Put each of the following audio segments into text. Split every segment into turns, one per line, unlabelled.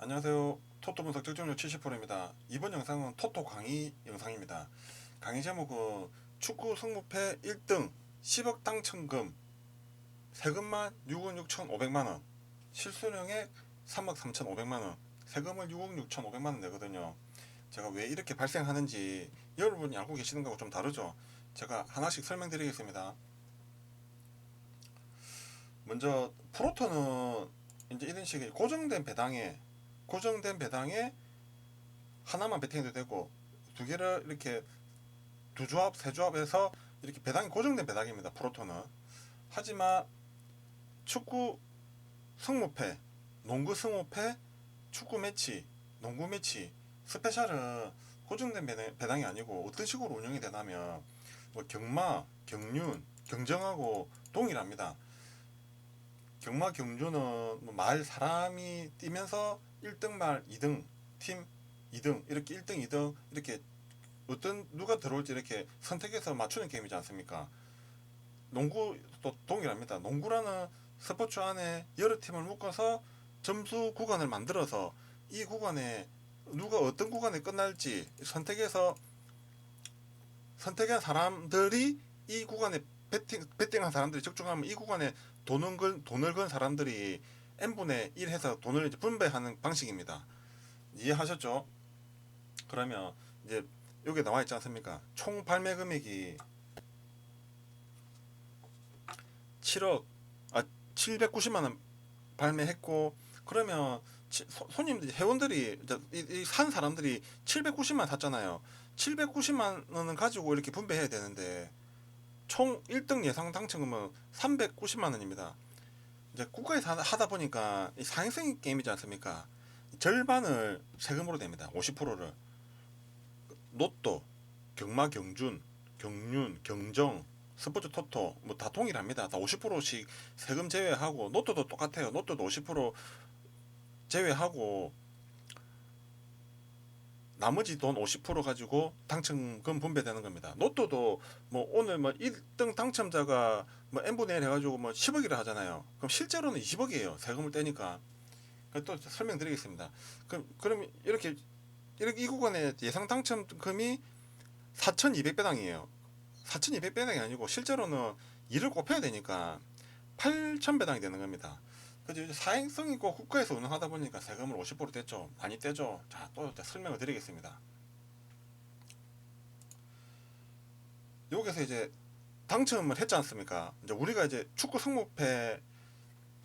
안녕하세요. 토토 분석 적중률 70%입니다. 이번 영상은 토토 강의 영상입니다. 강의 제목은 축구 승무패 1등 10억 당첨금 세금만 6억 6,500만원 실수령액 3억 3,500만원 세금을 6억 6,500만원 내거든요. 제가 왜 이렇게 발생하는지 여러분이 알고 계시는 거하고 좀 다르죠. 제가 하나씩 설명드리겠습니다. 먼저 프로토는 이제 이런 식의 고정된 배당에 하나만 베팅해도 되고 두 개를 이렇게 두 조합 세 조합에서 이렇게 배당이 고정된 배당입니다. 프로토는. 하지만 축구 승무패, 농구 승무패, 축구 매치, 농구 매치 스페셜은 고정된 배당이 아니고 어떤 식으로 운영이 되냐면 뭐 경마, 경륜, 경정하고 동일합니다. 경마 경주는 뭐말 사람이 뛰면서 1등 말 2등 팀 2등 이렇게 1등 2등 이렇게 어떤 누가 들어올지 이렇게 선택해서 맞추는 게임이지 않습니까? 농구도 동일합니다. 농구라는 스포츠 안에 여러 팀을 묶어서 점수 구간을 만들어서 이 구간에 누가 어떤 구간에 끝날지 선택한 사람들이 이 구간에 베팅한 사람들이 적중하면 이 구간에 돈을 건 사람들이 n분의 1 해서 돈을 이제 분배하는 방식입니다. 이해하셨죠? 그러면 이제 여기 나와 있지 않습니까? 총 발매 금액이 7억 790만 원 발매했고 그러면 손님들 회원들이 산 사람들이 790만 원 샀잖아요. 790만 원은 가지고 이렇게 분배해야 되는데 총 1등 예상 당첨금은 390만 원입니다. 이제 국가에서 하다 보니까 사행성 게임이지 않습니까? 절반을 세금으로 냅니다. 50%를. 로또, 경마, 경준, 경륜, 경정, 스포츠 토토 뭐 다 동일합니다. 다 50%씩 세금 제외하고 로또도 똑같아요. 로또도 50% 제외하고 나머지 돈 50% 가지고 당첨금 분배되는 겁니다. 로또도 뭐 오늘 뭐 1등 당첨자가 뭐 n분의 1 해가지고 뭐 10억이라 하잖아요. 그럼 실제로는 20억이에요. 세금을 떼니까. 또 설명드리겠습니다. 그럼 이렇게 이 구간의 예상 당첨금이 4,200배당이에요. 4,200배당이 아니고 실제로는 2를 곱해야 되니까 8,000배당이 되는 겁니다. 그래서 사행성 있고 국가에서 운영하다 보니까 세금을 50% 떼죠. 많이 떼죠. 자, 또 설명을 드리겠습니다. 여기서 이제 당첨을 했지 않습니까? 이제 우리가 이제 축구 승무패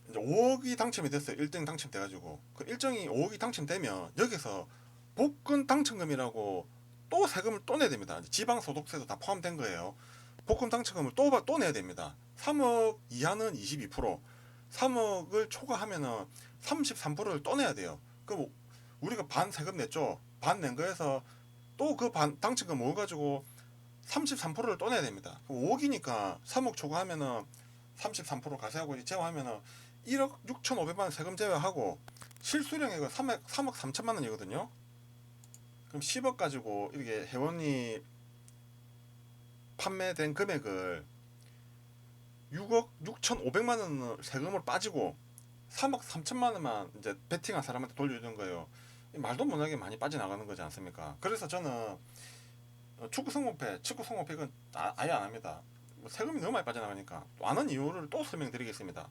이제 5억이 당첨이 됐어요. 1등 당첨돼가지고 그 일정이 5억이 당첨되면 여기서 복근 당첨금이라고 또 세금을 또 내야 됩니다. 지방소득세도 다 포함된 거예요. 복근 당첨금을 또 내야 됩니다. 3억 이하는 22%, 3억을 초과하면은 33%를 또 내야 돼요. 그럼 우리가 반 세금 냈죠. 반 낸 거에서 또 그 반 당첨금 모아가지고 33%를 또 내야 됩니다. 5억이니까 3억 초과하면은 33% 가세하고 제외하면은 1억 6,500만 원 세금 제외하고 실수령액은 3억 3천만 원이거든요. 그럼 10억 가지고 이렇게 회원이 판매된 금액을 6억 6,500만 원을 세금을 빠지고 3억 3천만 원만 이제 베팅한 사람한테 돌려주는 거예요. 말도 못하게 많이 빠져나가는 거지 않습니까? 그래서 저는 축구 성공팩은 아예 안 합니다. 세금이 너무 많이 빠져나가니까 안 한 이유를 또 설명드리겠습니다.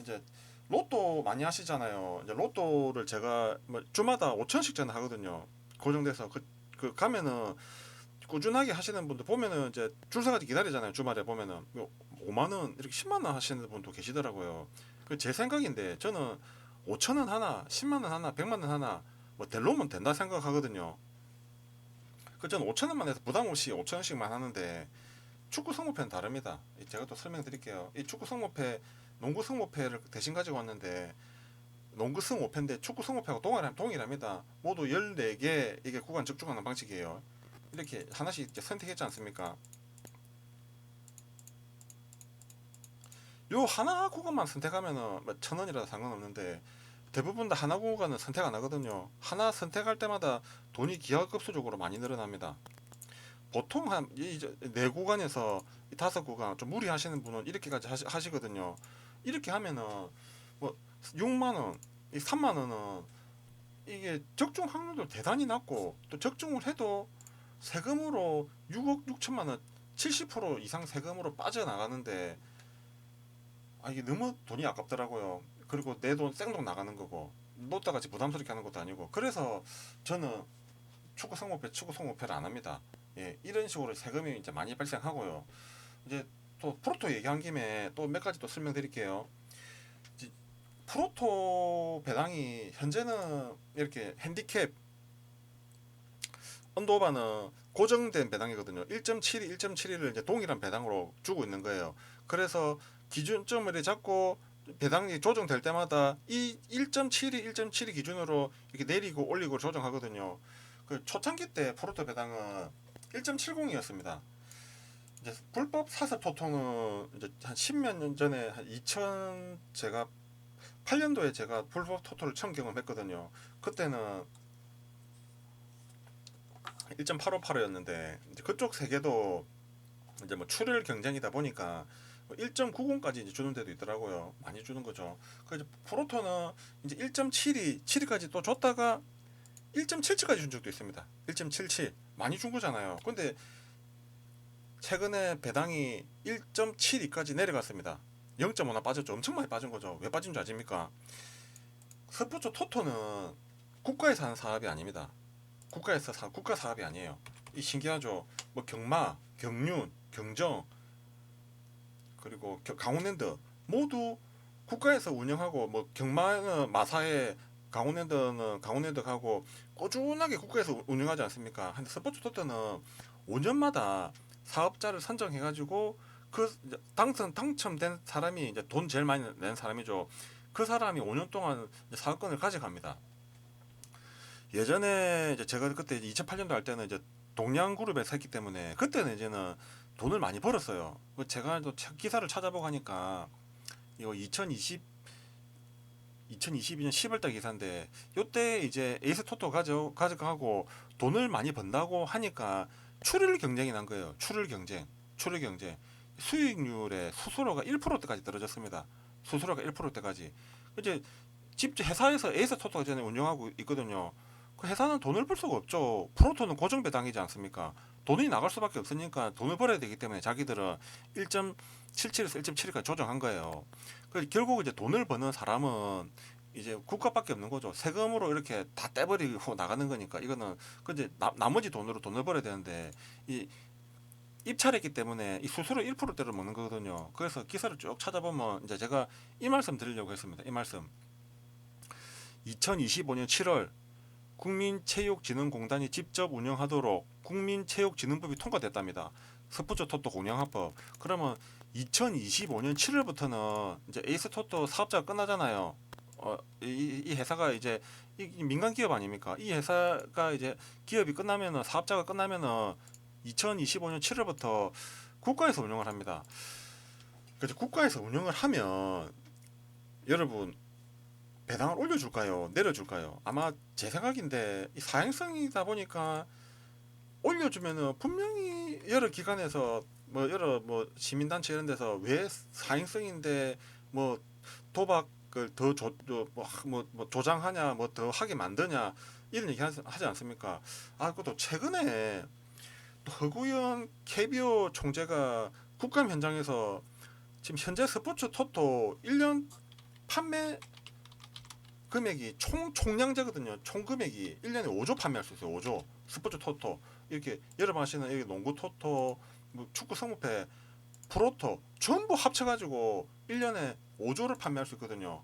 이제 로또 많이 하시잖아요. 이제 로또를 제가 뭐 주마다 5천씩 저는 하거든요. 고정돼서 그 가면은 꾸준하게 하시는 분들 보면은 이제 줄 서가지고 기다리잖아요. 주말에 보면은 5만 원 이렇게 10만 원 하시는 분도 계시더라고요. 그 제 생각인데 저는 5천 원 하나, 10만 원 하나, 100만 원 하나 뭐 델로면 된다 생각하거든요. 그 저는 5천 원만 해서 부담 없이 5천 원씩만 하는데 축구 성모패는 다릅니다. 제가 또 설명드릴게요. 이 축구 성모패, 농구 성모패를 대신 가지고 왔는데 농구 승모패인데 축구 승모패하고 동일합니다. 모두 14개 이게 구간 적중하는 방식이에요. 이렇게 하나씩 선택했지 않습니까? 요 하나 구간만 선택하면은 뭐 1,000원이라도 상관없는데 대부분 다 하나 구간은 선택 안 하거든요. 하나 선택할 때마다 돈이 기하급수적으로 많이 늘어납니다. 보통 네 구간에서 다섯 구간 좀 무리하시는 분은 이렇게까지 하시거든요. 이렇게 하면은 뭐 6만 원, 3만 원은 이게 적중 확률도 대단히 낮고 또 적중을 해도 세금으로 6억 6천만 원 70% 이상 세금으로 빠져나가는데 이게 너무 돈이 아깝더라고요. 그리고 내 돈 생돈 나가는 거고 놓다 같이 부담스럽게 하는 것도 아니고 그래서 저는 축구 성목회를 안 합니다. 예, 이런 식으로 세금이 이제 많이 발생하고요. 이제 또 프로토 얘기한 김에 또 몇 가지 또 설명드릴게요. 프로토 배당이 현재는 이렇게 핸디캡 언더오바는 고정된 배당이거든요. 1.72, 1.72를 이제 동일한 배당으로 주고 있는 거예요. 그래서 기준점을 잡고 배당이 조정될 때마다 이 1.72, 1.72 기준으로 이렇게 내리고 올리고 조정하거든요. 그 초창기 때 프로토 배당은 1.70이었습니다. 이제 불법 사설 토토는 이제 한 10몇 년 전에 한 2000 제가 8년도에 제가 불법 토토를 처음 경험했거든요. 그때는 1.858였는데 그쪽 세계도 이제 뭐 출혈 경쟁이다 보니까 1.90까지 이제 주는 데도 있더라고요. 많이 주는 거죠. 그 이제 프로토는 이제 1.72, 7까지 또 줬다가 1.77까지 준 적도 있습니다. 1.77 많이 준 거잖아요. 근데 최근에 배당이 1.72까지 내려갔습니다. 0.5나 빠졌죠. 엄청 많이 빠진 거죠. 왜 빠진 줄 아십니까? 스포츠 토토는 국가에서 하는 사업이 아닙니다. 국가 사업이 아니에요. 이 신기하죠. 뭐 경마, 경륜, 경정 그리고 강원랜드 모두 국가에서 운영하고 뭐 경마는 마사에 강원랜드는 강원랜드 가고 꾸준하게 국가에서 운영하지 않습니까? 근데 스포츠 토토는 5년마다 사업자를 선정해가지고 그 당첨된 사람이 이제 돈 제일 많이 낸 사람이죠. 그 사람이 5년 동안 사업권을 가져갑니다. 예전에 이제 제가 그때 2008년도 할 때는 이제 동양그룹에서 했기 때문에 그때는 이제는 돈을 많이 벌었어요. 제가 또 기사를 찾아보고 하니까 이거 2022년 10월달 기사인데 요때 이제 에이스 토토 가져가고 돈을 많이 번다고 하니까 출혈 경쟁이 난 거예요. 출혈 경쟁. 수익률의 수수료가 1%대까지 떨어졌습니다. 수수료가 1%대까지. 이제 집 회사에서 에이스 토토가 전에 운영하고 있거든요. 그 회사는 돈을 벌 수가 없죠. 프로토는 고정 배당이지 않습니까? 돈이 나갈 수밖에 없으니까 돈을 벌어야 되기 때문에 자기들은 1.77에서 1.7까지 조정한 거예요. 결국 이제 돈을 버는 사람은 이제 국가밖에 없는 거죠. 세금으로 이렇게 다 떼버리고 나가는 거니까 이거는 근데 나머지 돈으로 돈을 벌어야 되는데 이 입찰했기 때문에 이 수수료 1%대를 먹는 거거든요. 그래서 기사를 쭉 찾아보면 이제 제가 이 말씀 드리려고 했습니다. 이 말씀. 2025년 7월 국민체육진흥공단이 직접 운영하도록 국민체육진흥법이 통과됐답니다. 스포츠 토토 공영화법. 그러면 2025년 7월부터는 이제 에이스 토토 사업자가 끝나잖아요. 이 회사가 이제 이 민간 기업 아닙니까? 이 회사가 이제 기업이 끝나면은 사업자가 끝나면은 2025년 7월부터 국가에서 운영을 합니다. 그래서 국가에서 운영을 하면 여러분 배당을 올려줄까요? 내려줄까요? 아마 제 생각인데 이 사행성이다 보니까 올려주면은 분명히 여러 기관에서 뭐 여러 뭐 시민단체 이런 데서 왜 사행성인데 뭐 도박을 뭐 조장하냐 뭐 더 하게 만드냐 이런 얘기 하지 않습니까? 그것도 최근에 또 허구현 KBO 총재가 국감 현장에서 지금 현재 스포츠 토토 1년 판매 금액이 총량제거든요. 총 금액이 1년에 5조 판매할 수 있어요. 5조. 스포츠 토토. 이렇게 여러분 하시는 여기 농구 토토, 뭐 축구 성무패, 프로토 전부 합쳐 가지고 1년에 5조를 판매할 수 있거든요.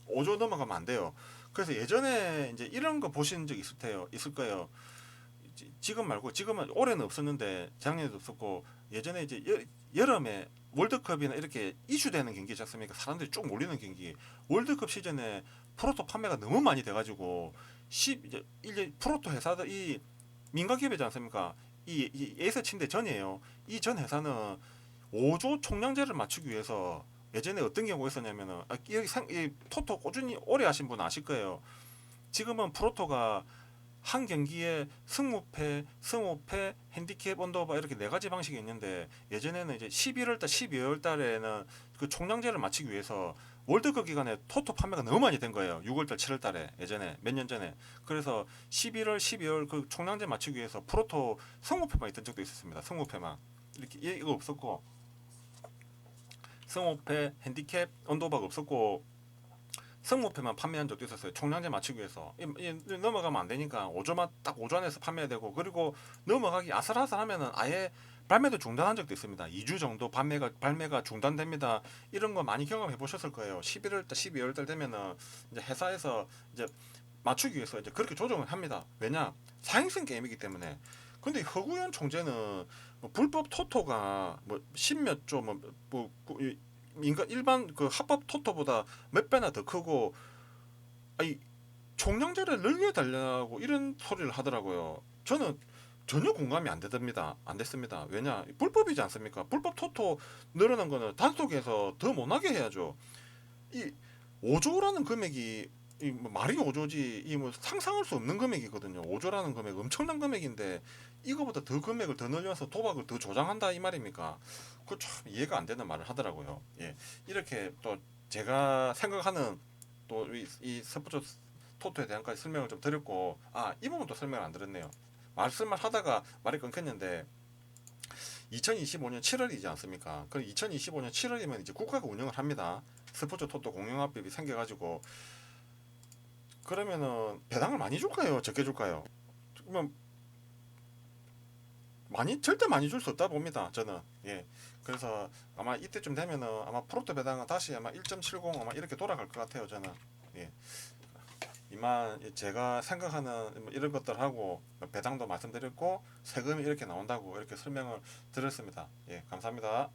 5조 넘어가면 안 돼요. 그래서 예전에 이제 이런 거 보신 적 있을 거예요. 지금 말고 지금은 올해는 없었는데 작년에도 없었고 예전에 이제 여름에 월드컵이나 이렇게 이슈되는 경기 있지 않습니까? 사람들이 쭉 몰리는 경기. 월드컵 시즌에 프로토 판매가 너무 많이 돼가지고 이제 프로토 회사들 이 민간 기업이지 않습니까? 이 에이스 침대 전이에요. 이 전 회사는 5조 총량제를 맞추기 위해서 예전에 어떤 경우가 있었냐면은 이 토토 꾸준히 오래 하신 분 아실 거예요. 지금은 프로토가 한 경기에 승무패, 승호패, 핸디캡, 언더오버 이렇게 네 가지 방식이 있는데 예전에는 이제 11월 달, 12월 달에는 그 총량제를 맞추기 위해서 월드컵 기간에 토토 판매가 너무 많이 된 거예요. 6월달, 7월달에 예전에 몇 년 전에. 그래서 11월, 12월 그 총량제 맞추기 위해서 프로토 성우패만 있던 적도 있었습니다. 성우패만 이렇게 이거 없었고 성우패, 핸디캡, 언더바가 없었고 성우패만 판매한 적도 있었어요. 총량제 맞추기 위해서 넘어가면 안 되니까 5조만 딱 5조 안에서 판매해야 되고 그리고 넘어가기 아슬아슬하면은 아예 발매도 중단한 적도 있습니다. 2주 정도 발매가 중단됩니다. 이런 거 많이 경험해 보셨을 거예요. 11월 달, 12월 달 되면은 이제 회사에서 이제 맞추기 위해서 이제 그렇게 조정을 합니다. 왜냐? 사행성 게임이기 때문에. 근데 허구현 총재는 뭐 불법 토토가 뭐 십몇 조 인간 일반 그 합법 토토보다 몇 배나 더 크고 아니 총량제를 늘려달라고 이런 소리를 하더라고요. 저는 전혀 공감이 안 되답니다. 안 됐습니다. 왜냐? 불법이지 않습니까? 불법 토토 늘어난 거는 단속해서 더 못하게 해야죠. 이 5조라는 금액이 이뭐 말이 5조지 이 뭐 상상할 수 없는 금액이거든요. 5조라는 금액 엄청난 금액인데 이거보다 더 금액을 더 늘려서 도박을 더 조장한다 이 말입니까? 그 참 이해가 안 되는 말을 하더라고요. 예. 이렇게 또 제가 생각하는 또 이 스포츠 토토에 대한까지 설명을 좀 드렸고 이 부분도 설명을 안 드렸네요. 말씀을 하다가 말이 끊겼는데 2025년 7월이지 않습니까? 그럼 2025년 7월이면 이제 국가가 운영을 합니다. 스포츠 토토 공영합법이 생겨가지고 그러면은 배당을 많이 줄까요? 적게 줄까요? 그러면 절대 많이 줄 수 없다 봅니다. 저는 예. 그래서 아마 이때쯤 되면은 아마 프로토 배당은 다시 아마 1.70 아마 이렇게 돌아갈 것 같아요. 저는 예. 이만 제가 생각하는 뭐 이런 것들하고 배당도 말씀드렸고 세금이 이렇게 나온다고 이렇게 설명을 드렸습니다. 예, 감사합니다.